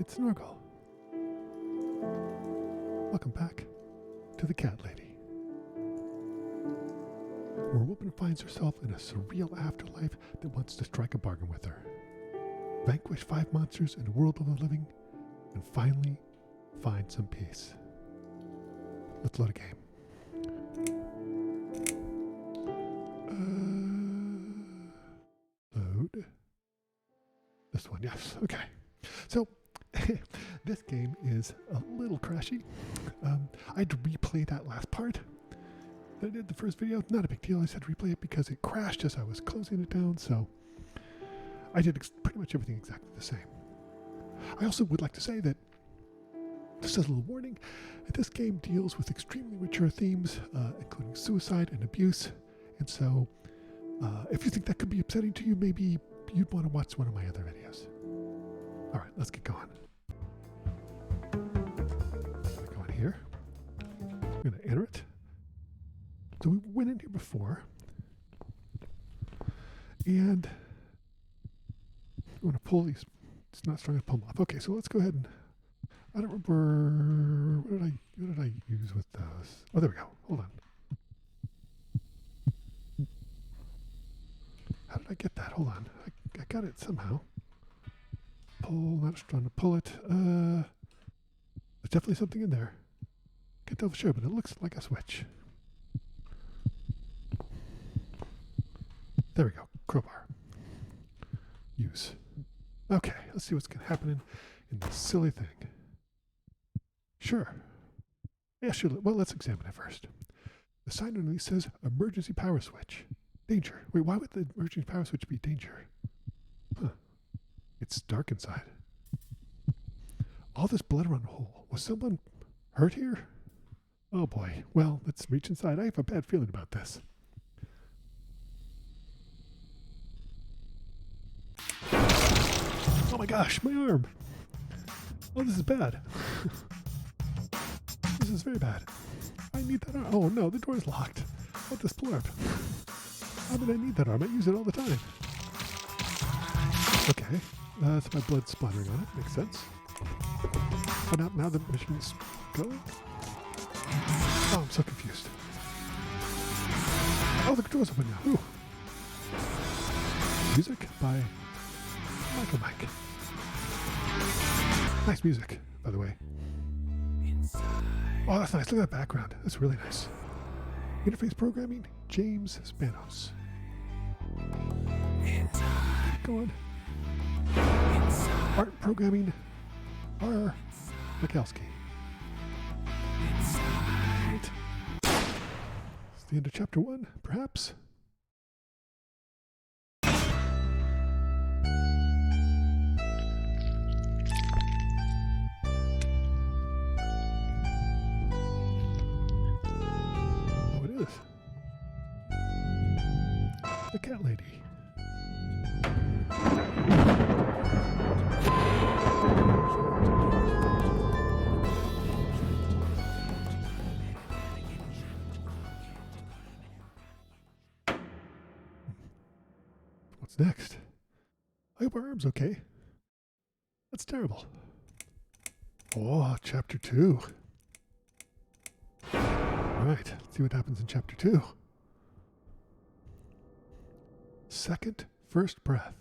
it's Snorgle. Welcome back to the Cat Lady, where a woman finds herself in a surreal afterlife that wants to strike a bargain with her, vanquish 5 monsters in a world of the living, and finally find some peace. Let's load a game. Load. This one, yes. Okay. So, this game is a little crashy. I had to replay that last part that I did the first video. Not a big deal. I just had to replay it because it crashed as I was closing it down. So, I did pretty much everything exactly the same. I also would like to say that, just as a little warning, this game deals with extremely mature themes, including suicide and abuse. And so, if you think that could be upsetting to you, maybe you'd want to watch one of my other videos. All right, let's get going. Go in here. I'm going to enter it. So we went in here before. And I'm going to pull these. It's not strong enough to pull them off. Okay, so let's go ahead and... I don't remember... What did I use with those? Oh, there we go. Hold on. How did I get that? Hold on. I got it somehow. Pull, not trying to pull it. There's definitely something in there. Can't tell for sure, but it looks like a switch. There we go. Crowbar. Use. Okay, let's see what's happening in this silly thing. Sure. Yeah, sure. Well, let's examine it first. The sign underneath says emergency power switch. Danger. Wait, why would the emergency power switch be danger? Huh. It's dark inside. All this blood around the hole. Was someone hurt here? Oh boy. Well, let's reach inside. I have a bad feeling about this. Oh my gosh, my arm. Oh, this is bad. This is very bad. I need that arm. Oh no, the door is locked. What this blurb? How did I need that arm? I use it all the time. Okay. So my blood's splattering on it. Makes sense. But now the mission's going? Oh, I'm so confused. Oh, the door's open now. Ooh. Music by Michael Mike. Nice music, by the way. Oh, that's nice. Look at that background. That's really nice. Interface programming, James Spanos. Go on. Art programming, R. Mikowski. Right. It's the end of chapter 1, perhaps. Oh, it is. The Cat Lady. What's next? I hope our arm's okay. That's terrible. Oh, chapter 2. All right, let's see what happens in chapter 2. Second first breath.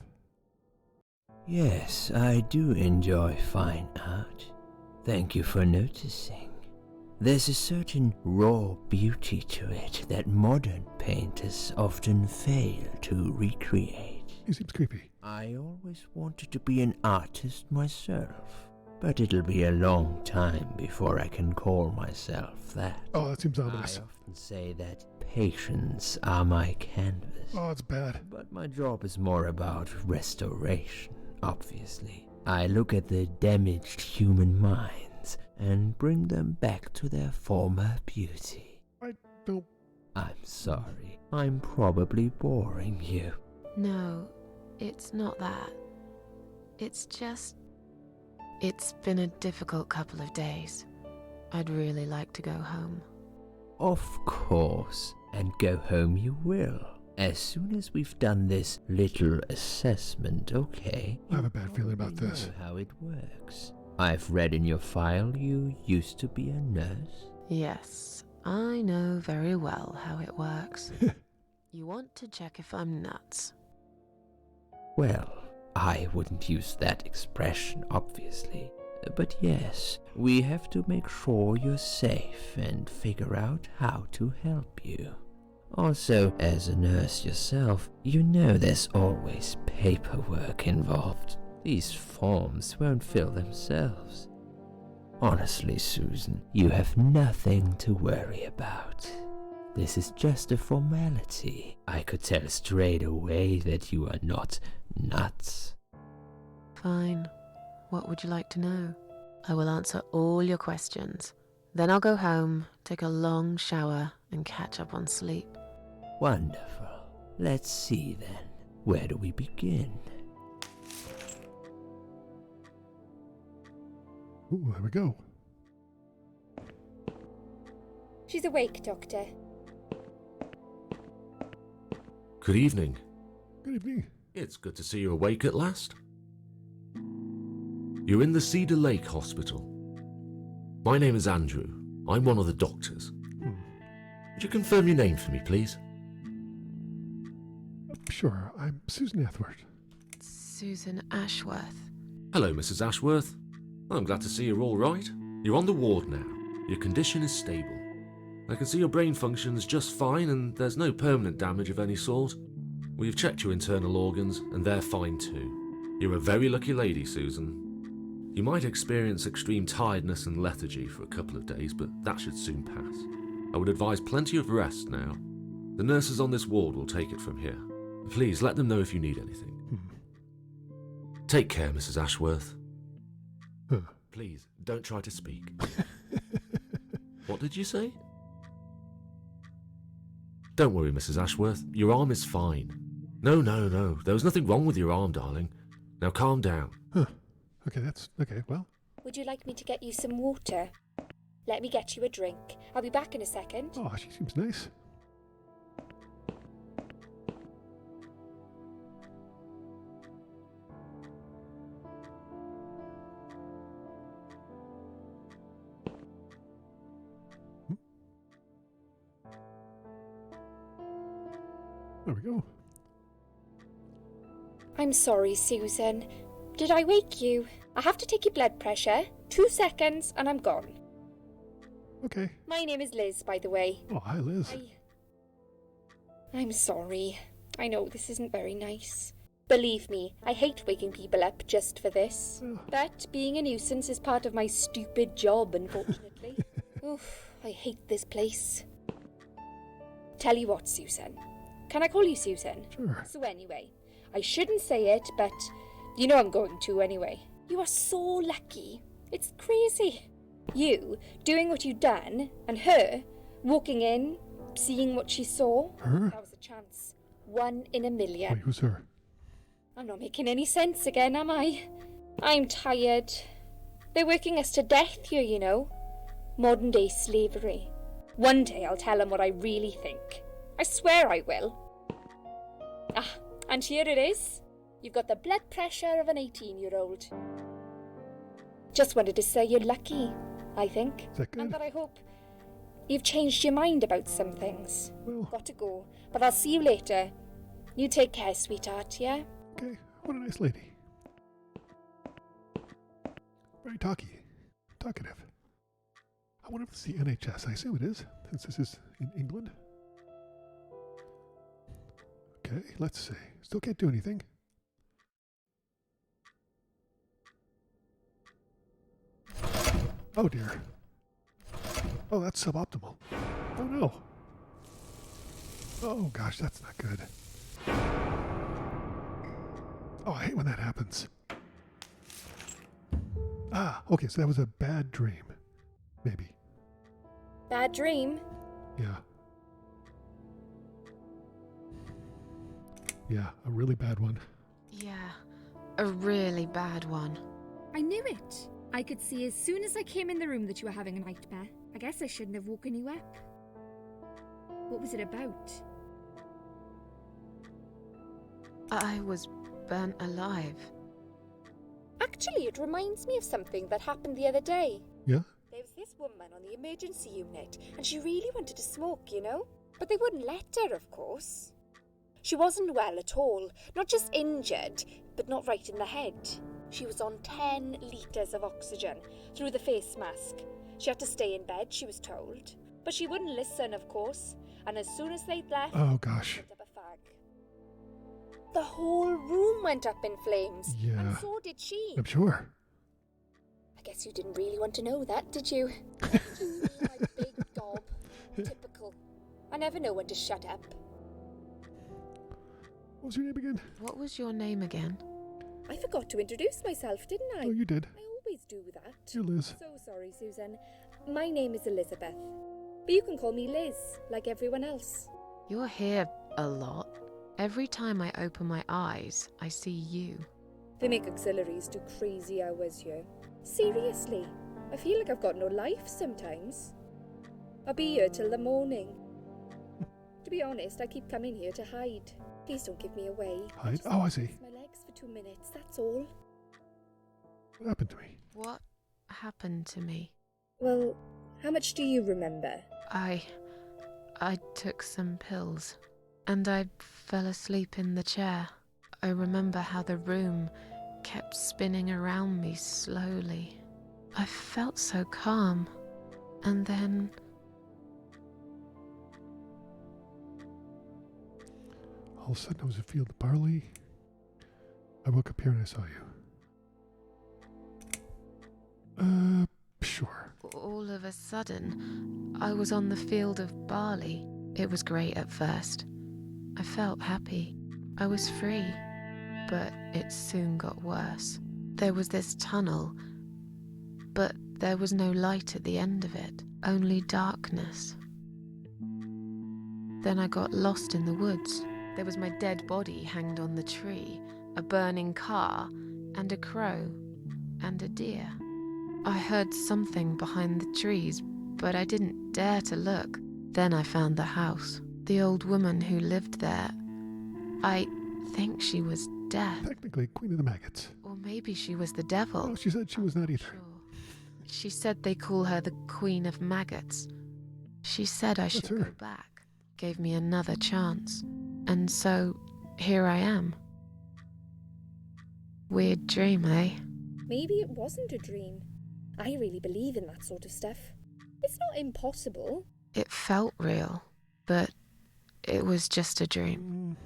Yes, I do enjoy fine art. Thank you for noticing. There's a certain raw beauty to it that modern painters often fail to recreate. He seems creepy. I always wanted to be an artist myself, but it'll be a long time before I can call myself that. Oh, that seems ominous. I often say that patients are my canvas. Oh, it's bad. But my job is more about restoration, obviously. I look at the damaged human minds and bring them back to their former beauty. I don't... I'm sorry. I'm probably boring you. No, it's not that. It's just... It's been a difficult couple of days. I'd really like to go home. Of course, and go home you will. As soon as we've done this little assessment, okay? I have a bad feeling about this. Know how it works. I've read in your file you used to be a nurse. Yes, I know very well how it works. You want to check if I'm nuts. Well, I wouldn't use that expression, obviously. But yes, we have to make sure you're safe and figure out how to help you. Also, as a nurse yourself, you know there's always paperwork involved. These forms won't fill themselves. Honestly, Susan, you have nothing to worry about. This is just a formality. I could tell straight away that you are not nuts. Fine. What would you like to know? I will answer all your questions. Then I'll go home, take a long shower, and catch up on sleep. Wonderful. Let's see then. Where do we begin? Ooh, there we go. She's awake, Doctor. Good evening. Good evening. It's good to see you awake at last. You're in the Cedar Lake Hospital. My name is Andrew. I'm one of the doctors. Would you confirm your name for me, please? Sure, I'm Susan Ashworth. Susan Ashworth. Hello, Mrs. Ashworth. I'm glad to see you're all right. You're on the ward now. Your condition is stable. I can see your brain functions just fine and there's no permanent damage of any sort. We've checked your internal organs and they're fine too. You're a very lucky lady, Susan. You might experience extreme tiredness and lethargy for a couple of days, but that should soon pass. I would advise plenty of rest now. The nurses on this ward will take it from here. Please let them know if you need anything. Take care, Mrs. Ashworth. Please, don't try to speak. What did you say? Don't worry, Mrs. Ashworth. Your arm is fine. No. There was nothing wrong with your arm, darling. Now calm down. Okay, that's okay. Well, Would you like me to get you some water? Let me get you a drink. I'll be back in a second. oh, she seems nice. There we go. I'm sorry, Susan. Did I wake you? I have to take your blood pressure. 2 seconds and I'm gone. Okay. My name is Liz, by the way. Oh, hi, Liz. I'm sorry. I know this isn't very nice. Believe me, I hate waking people up just for this. Oh. But being a nuisance is part of my stupid job, unfortunately. Oof, I hate this place. Tell you what, Susan. Can I call you Susan? Sure. So anyway, I shouldn't say it, but you know I'm going to anyway. You are so lucky. It's crazy. You doing what you done, and her walking in, seeing what she saw. Her? That was a chance. 1 in a million. Wait, who's her? I'm not making any sense again, am I? I'm tired. They're working us to death here, you know. Modern day slavery. One day I'll tell them what I really think. I swear I will. Ah, and here it is. You've got the blood pressure of an 18-year-old. Just wanted to say you're lucky, I think. Is that good? And that I hope you've changed your mind about some things. Well, Got to go, but I'll see you later. You take care, sweetheart, yeah? okay. What a nice lady. Very talkative. I wonder if it's the NHS. I assume it is, since this is in England. Okay, let's see. Still can't do anything. Oh dear. Oh, that's suboptimal. Oh no. Oh gosh, that's not good. Oh, I hate when that happens. Ah, okay, so that was a bad dream. Maybe. Bad dream? Yeah. Yeah, a really bad one. Yeah, a really bad one. I knew it. I could see as soon as I came in the room that you were having a nightmare. I guess I shouldn't have woken you up. What was it about? I was burnt alive. A Actually, it reminds me of something that happened the other day. Yeah? There was this woman on the emergency unit, and she really wanted to smoke, you know? But they wouldn't let her, of course. She wasn't well at all, not just injured, but not right in the head. She was on 10 litres of oxygen through the face mask. She had to stay in bed, she was told. But she wouldn't listen, of course, and as soon as they'd left, Oh, gosh. she lit up a fag. The whole room went up in flames, Yeah. and so did she. I'm sure. I guess you didn't really want to know that, did you? You, my big gob. Typical. I never know when to shut up. What was your name again? What was your name again? I forgot to introduce myself, didn't I? Oh, you did. I always do that. You're Liz. So sorry, Susan. My name is Elizabeth. But you can call me Liz, like everyone else. You're here a lot. Every time I open my eyes, I see you. They make auxiliaries do crazy hours here. Seriously, I feel like I've got no life sometimes. I'll be here till the morning. To be honest, I keep coming here to hide. Please don't give me away. Hide? Just Oh, I see. rest my legs for 2 minutes, that's all. What happened to me? What happened to me? Well, how much do you remember? I took some pills, and I fell asleep in the chair. I remember how the room kept spinning around me slowly. I felt so calm, and then... All of a sudden, I was in a field of barley. I woke up here and I saw you. Sure. All of a sudden, I was on the field of barley. It was great at first. I felt happy. I was free. But it soon got worse. There was this tunnel, but there was no light at the end of it, only darkness. Then I got lost in the woods. There was my dead body hanged on the tree, a burning car, and a crow, and a deer. I heard something behind the trees, but I didn't dare to look. Then I found the house. The old woman who lived there. I think she was death. Technically, Queen of the Maggots. Or maybe she was the devil. No, she said she was not either. Sure. She said they call her the Queen of Maggots. She said I should her. go back. Gave me another chance. And so, here I am. Weird dream, eh? Maybe it wasn't a dream. I really believe in that sort of stuff. It's not impossible. It felt real, but it was just a dream.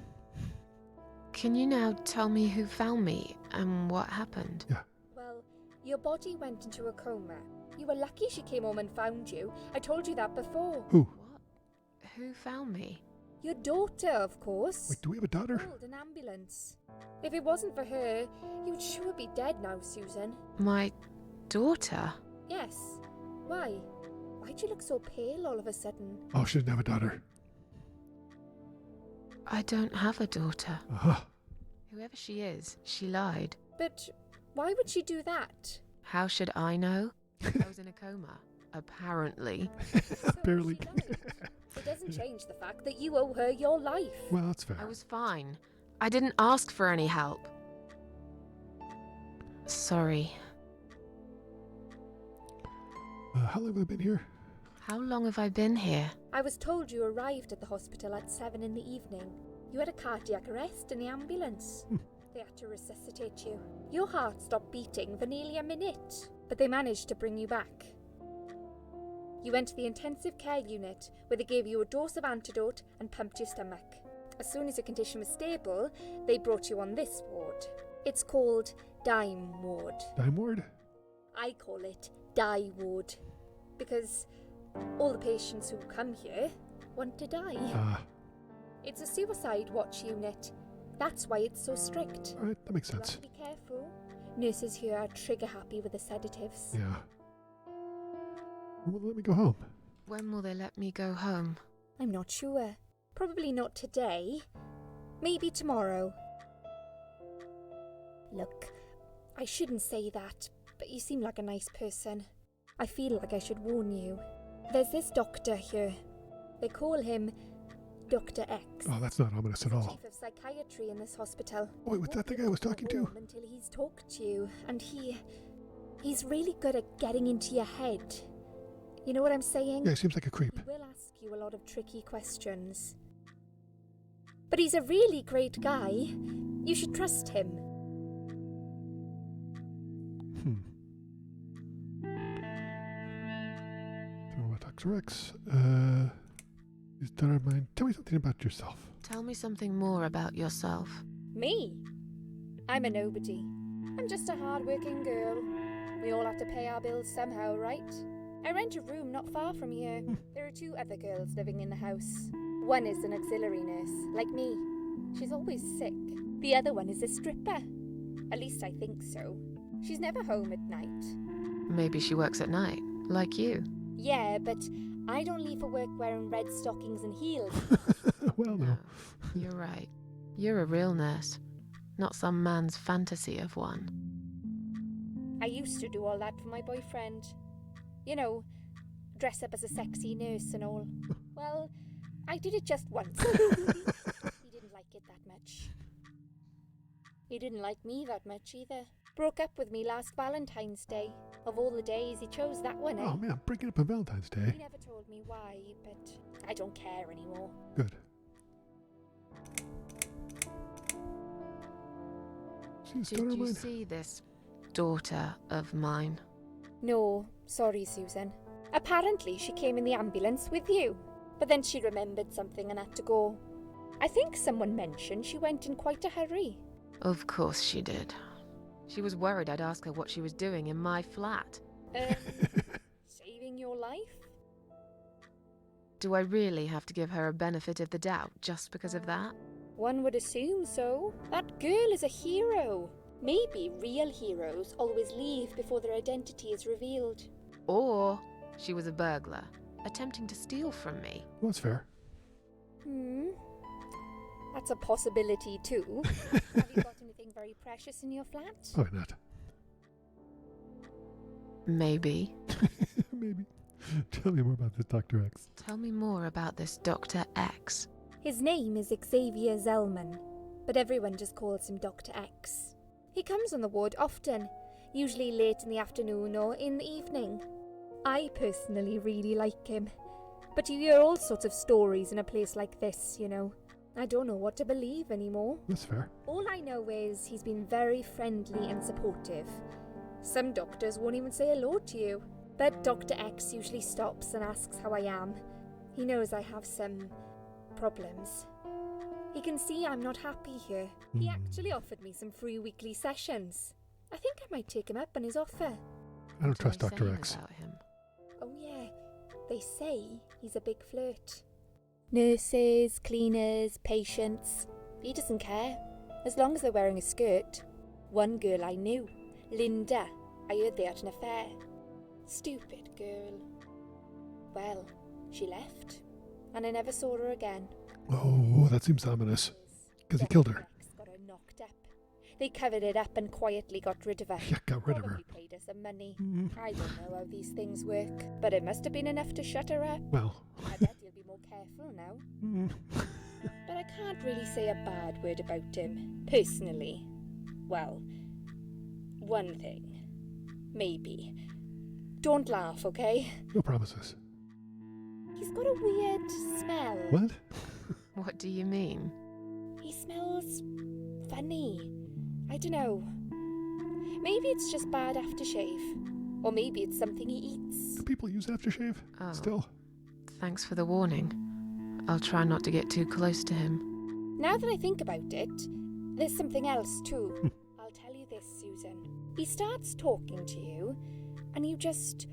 Can you now tell me who found me and what happened? Yeah. Well, your body went into a coma. You were lucky she came home and found you. I told you that before. Who? What? Who found me? Your daughter, of course. Wait, do we have a daughter? Called an ambulance. If it wasn't for her, you'd sure be dead now, Susan. My daughter? Yes. Why? Why'd you look so pale all of a sudden? Oh, she didn't have a daughter. I don't have a daughter. Uh-huh. Whoever she is, she lied. But why would she do that? How should I know? I was in a coma, apparently. So Barely. she lied. It doesn't change the fact that you owe her your life. Well, that's fair. I was fine. I didn't ask for any help. Sorry. How long have I been here? How long have I been here? I was told you arrived at the hospital at 7 in the evening. You had a cardiac arrest in the ambulance. They had to resuscitate you. Your heart stopped beating for nearly a minute, but they managed to bring you back. You went to the intensive care unit, where they gave you a dose of antidote and pumped your stomach. As soon as your condition was stable, they brought you on this ward. It's called Dime Ward. Dime ward? I call it Die Ward, because all the patients who come here want to die. It's a suicide watch unit. That's why it's so strict. Alright, that makes You have sense. to be careful. Nurses here are trigger happy with the sedatives. Yeah. Well, let me go home. When will they let me go home? I'm not sure. Probably not today. Maybe tomorrow. Look, I shouldn't say that, but you seem like a nice person. I feel like I should warn you. There's this doctor here. They call him Dr. X. Oh, that's not ominous at He's all. chief of psychiatry in this hospital. Oh, wait, was that the guy I was talking to? Until he's talked to you, and he's really good at getting into your head. You know what I'm saying? Yeah, he seems like a creep. He will ask you a lot of tricky questions. But he's a really great guy. You should trust him. Tell me about Dr. X. He's done our mind. Tell me something about yourself. Tell me something more about yourself. Me? I'm a nobody. I'm just a hard-working girl. We all have to pay our bills somehow, right? I rent a room not far from here. There are 2 other girls living in the house. One is an auxiliary nurse, like me. She's always sick. The other one is a stripper. At least I think so. She's never home at night. Maybe she works at night, like you. Yeah, but I don't leave for work wearing red stockings and heels. Well, no. You're right. You're a real nurse, not some man's fantasy of one. I used to do all that for my boyfriend. You know, dress up as a sexy nurse and all. Well, I did it just once. He didn't like it that much. He didn't like me that much either. Broke up with me last Valentine's Day. Of all the days, he chose that one, eh? Oh, man, breaking up on Valentine's Day. He never told me why, but I don't care anymore. Good. She's done Did our you mind. see this daughter of mine? No, sorry, Susan. Apparently, she came in the ambulance with you. But then she remembered something and had to go. I think someone mentioned she went in quite a hurry. Of course she did. She was worried I'd ask her what she was doing in my flat. Saving your life? Do I really have to give her a benefit of the doubt just because of that? One would assume so. That girl is a hero. Maybe real heroes always leave before their identity is revealed. Or she was a burglar, attempting to steal from me. Well, that's fair. That's a possibility too. Have you got anything very precious in your flat? Probably not. Maybe. Maybe. Tell me more about this Dr. X. Tell me more about this Dr. X. His name is Xavier Zellman, but everyone just calls him Dr. X. He comes on the ward often, usually late in the afternoon or in the evening. I personally really like him, but you hear all sorts of stories in a place like this, you know. I don't know what to believe anymore. That's fair. All I know is he's been very friendly and supportive. Some doctors won't even say hello to you, but Dr. X usually stops and asks how I am. He knows I have some problems. He can see I'm not happy here. He actually offered me some free weekly sessions. I think I might take him up on his offer. I don't trust What are they Dr. saying X. about him? Oh yeah, they say he's a big flirt. Nurses, cleaners, patients. He doesn't care, as long as they're wearing a skirt. One girl I knew, Linda, I heard they had an affair. Stupid girl. Well, she left, and I never saw her again. Oh, that seems ominous. Because he killed her. Dr. X got her knocked up. They covered it up and quietly got rid of her. Yeah, got rid of her. Probably paid her some money. I don't know how these things work, but it must have been enough to shut her up. Well. I bet he'll be more careful now. But I can't really say a bad word about him, personally. Well, one thing. Maybe. Don't laugh, okay? No promises. He's got a weird smell. What? What do you mean? He smells funny. I don't know. Maybe it's just bad aftershave. Or maybe it's something he eats. Do people use aftershave? Oh. Still? Thanks for the warning. I'll try not to get too close to him. Now that I think about it, there's something else too. I'll tell you this, Susan. He starts talking to you, and you just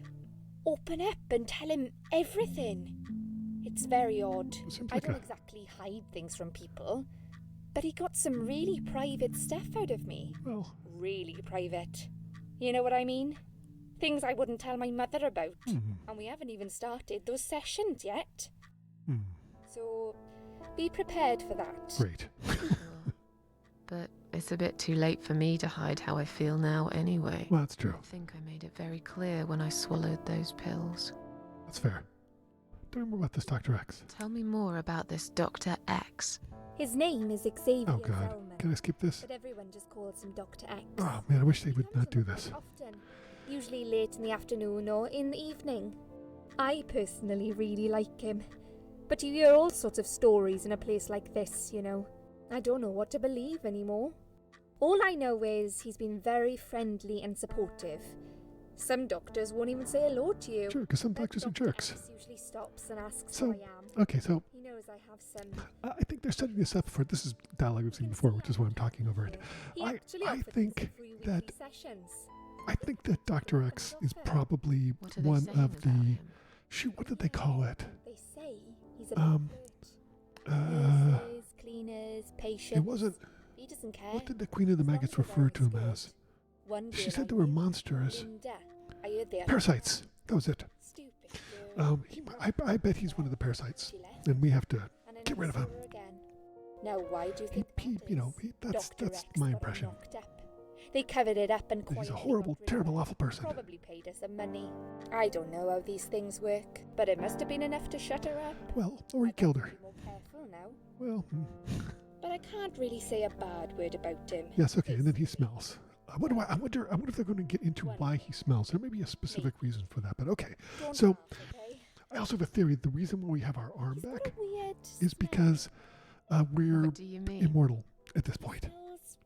open up and tell him everything. It's very odd. Seems I like don't a... exactly hide things from people, but he got some really private stuff out of me. Well... Really private. You know what I mean? Things I wouldn't tell my mother about. And we haven't even started those sessions yet. So, be prepared for that. Great. But it's a bit too late for me to hide how I feel now anyway. Well, that's true. I think I made it very clear when I swallowed those pills. That's fair. Tell me more about this Dr. X. Tell me more about this Dr. X. His name is Xavier Oh, God. Zellman, Can I skip this? but everyone just calls him Dr. X. Oh, man, I wish they He would comes not do around this. often, usually late in the afternoon or in the evening. I personally really like him, but you hear all sorts of stories in a place like this, you know. I don't know what to believe anymore. All I know is he's been very friendly and supportive. Some doctors won't even say hello to you. Sure, because some but doctors are Dr. jerks. X usually stops and asks So- how I am. Okay, so He knows I have some. I think they're setting this up for, this is dialogue we've seen before, which is why I'm talking over it. He I- actually I offered me think some free weekly that- sessions. I think that Dr. X is probably What are they one saying of about the, him? shoot, what did they call it? They say he's a Um, flirt. Uh, Nurses, cleaners, patients. it wasn't, He doesn't care. what did the Queen of the As long Maggots as the refer to him body's as? good. One She girl said I they were knew, monsters. Linda. I heard they are Parasites. That was it. stupid girl. I bet he's one of the parasites, She left, and we have to and I get never rid of saw him. her again. Now, why do you think that you know, is? that's Dr. X my got impression. him locked up. They covered it up and That he's a quietly horrible, got rid of terrible, him. awful person. Probably paid us some money. I don't know how these things work, but it must have been enough to shut her up. Well, or he I've got killed to her. be more careful now. Well, But I can't really say a bad word about him. yes, okay, and then he smells. I wonder if they're going to get into why he smells. There may be a specific reason for that, but okay. Don't So, laugh, okay? I also have a theory. The reason why we have our arm He's got back a weird is smell. because we're What do you mean? immortal at this point. Smells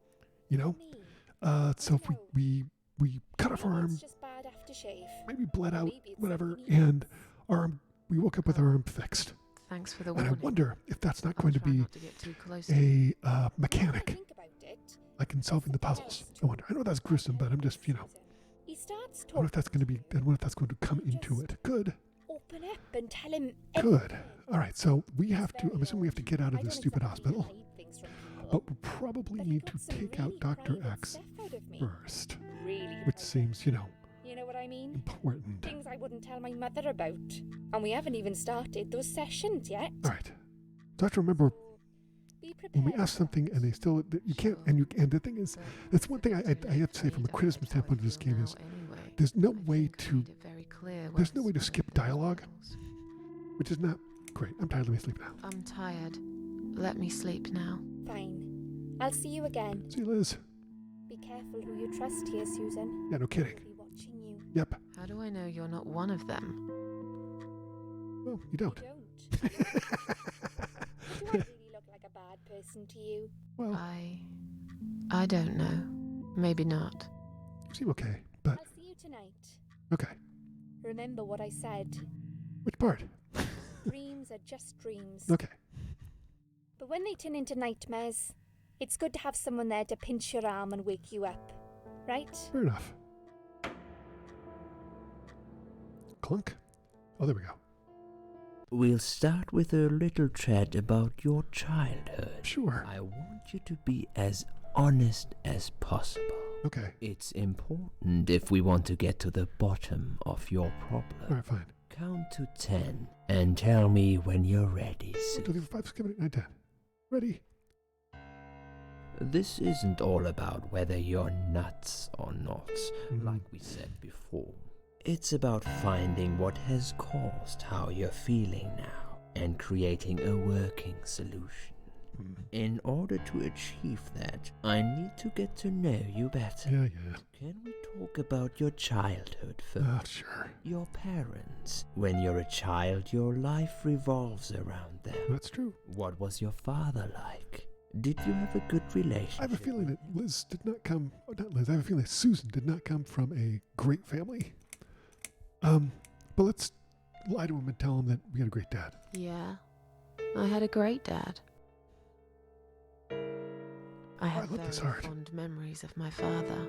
You know? funny. So if we cut off our Maybe arm, it's just bad aftershave. maybe bled out, Maybe it's whatever, something he and eats. our arm, we woke up with our arm fixed. Thanks for the And I warning. wonder if that's not I'll going to try be not to get too close. a Now that I mechanic, think about it, like in solving the puzzles. I wonder. I know that's gruesome, but I'm just, He starts I wonder if talking that's going to be, to I wonder if that's going to come into it. Good. open up and tell him Good. everything. All right, so we He's have to, very I'm assuming we have to odd. get out I of this don't stupid exactly hospital, hide things from people, but we probably but he need got to some take really out Dr. private X stuff out of me. first, Really which private. seems, You know what I mean? important. Things I wouldn't tell my mother about. And we haven't even started those sessions yet. All right. So I have to remember Be prepared. when we ask for something that. and they still, you can't, and the thing is, that's one thing I have to say from a criticism standpoint of this game is, there's no way to, there's no way to skip dialogue, which is not great. I'm tired. Let me sleep now. I'm tired. Let me sleep now. Fine. I'll see you again. See you, Liz. Be careful who you trust here, Susan. Yeah, no kidding. I'll be watching you. Yep. How do I know you're not one of them? Well, you don't. You don't. Do I really look like a bad person to you? Well, I don't know. Maybe not. you seem okay, but I'll see you tonight. okay. Remember what I said. Which part? Dreams are just dreams. Okay. But when they turn into nightmares, it's good to have someone there to pinch your arm and wake you up. Right? Fair enough. Clunk. Oh, there we go. We'll start with a little chat about your childhood. Sure. I want you to be as honest as possible. Okay. It's important if we want to get to the bottom of your All problem. right, fine. Count to 10 and tell me when you're ready, 1, 2, 3, 4, 5, 6, 7, 8, 9, 10. Ready? This isn't all about whether you're nuts or not, Mhm. like we said before. It's about finding what has caused how you're feeling now and creating a working solution. Mm. In order to achieve that, I need to get to know you better. Yeah. Can we talk about your childhood first? Sure. Your parents. When you're a child, your life revolves around them. That's true. What was your father like? Did you have a good relationship? I have a feeling that Liz did not come, oh, not Liz, I have a feeling that Susan did not come from a great family. But let's lie to him and tell him that we had a great dad. Yeah. I had a great dad. I have love this very art. fond memories of my father.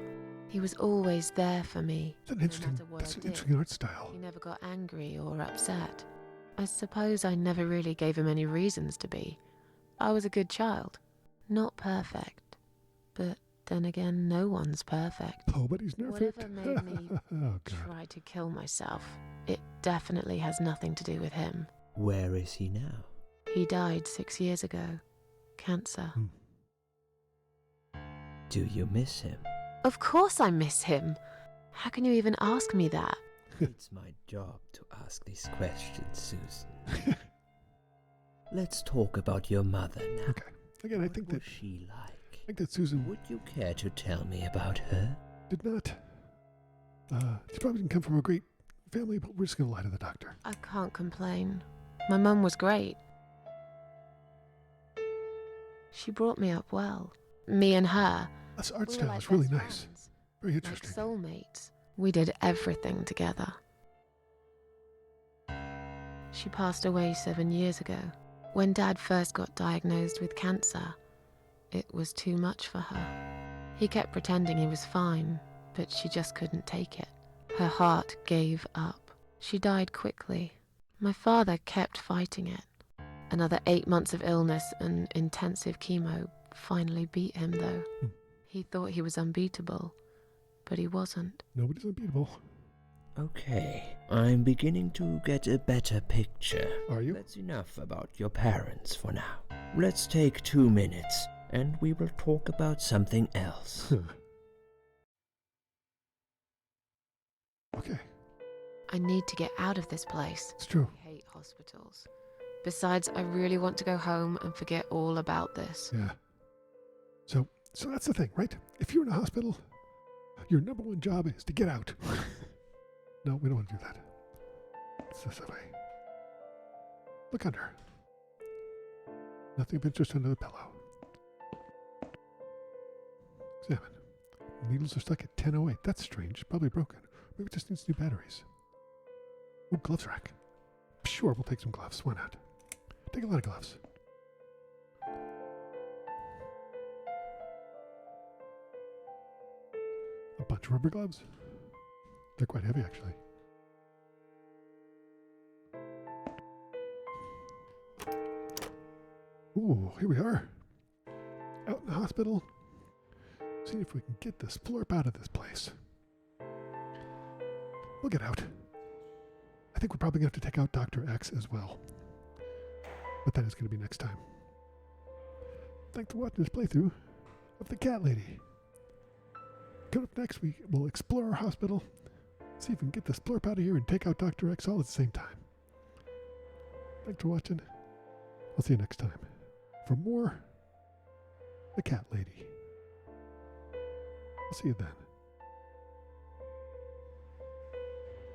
He was always there for me. It's an no interesting, matter what that's I an did. interesting art style. He never got angry or upset. I suppose I never really gave him any reasons to be. I was a good child. Not perfect. But then again, no one's perfect. Oh, but he's perfect. Whatever made me Oh, God. try to kill myself, it definitely has nothing to do with him. Where is he now? He died 6 years ago. Cancer. Hmm. Do you miss him? Of course I miss him. How can you even ask me that? It's my job to ask these questions, Susan. Let's talk about your mother now. Okay. Again, I think What that was she like? I think that Susan Would you care to tell me about her? did not. She probably didn't come from a great family, but we're just gonna lie to the doctor. I can't complain. My mum was great. She brought me up well. Me and her. This art we were style like is really best nice. friends, Very like interesting. soulmates. We did everything together. She passed away 7 years ago. When Dad first got diagnosed with cancer, it was too much for her. He kept pretending he was fine, but she just couldn't take it. Her heart gave up. She died quickly. My father kept fighting it. Another 8 months of illness and intensive chemo finally beat him, though. He thought he was unbeatable, but he wasn't. Nobody's unbeatable. Okay, I'm beginning to get a better picture. Are you? That's enough about your parents for now. Let's take 2 minutes, and we will talk about something else. Okay, I need to get out of this place. it's true. I hate hospitals. Besides, I really want to go home and forget all about this. Yeah. So that's the thing, right? If you're in a hospital, your number one job is to get out. No, we don't want to do that. It's this way. Look under. Nothing but just under the pillow. Examine. Needles are stuck at 10:08. That's strange. Probably broken. Maybe it just needs new batteries. Oh, gloves rack. Sure, we'll take some gloves. Why not? Take a lot of gloves. A bunch of rubber gloves. They're quite heavy, actually. Ooh, here we are. Out in the hospital. See if we can get this florp out of this place. We'll get out. I think we're probably going to have to take out Dr. X as well. But that is going to be next time. Thanks for watching this playthrough of the Cat Lady. Coming up next week, we'll explore our hospital, see if we can get this florp out of here and take out Dr. X all at the same time. Thanks for watching. I'll see you next time for more The Cat Lady. I'll see you then.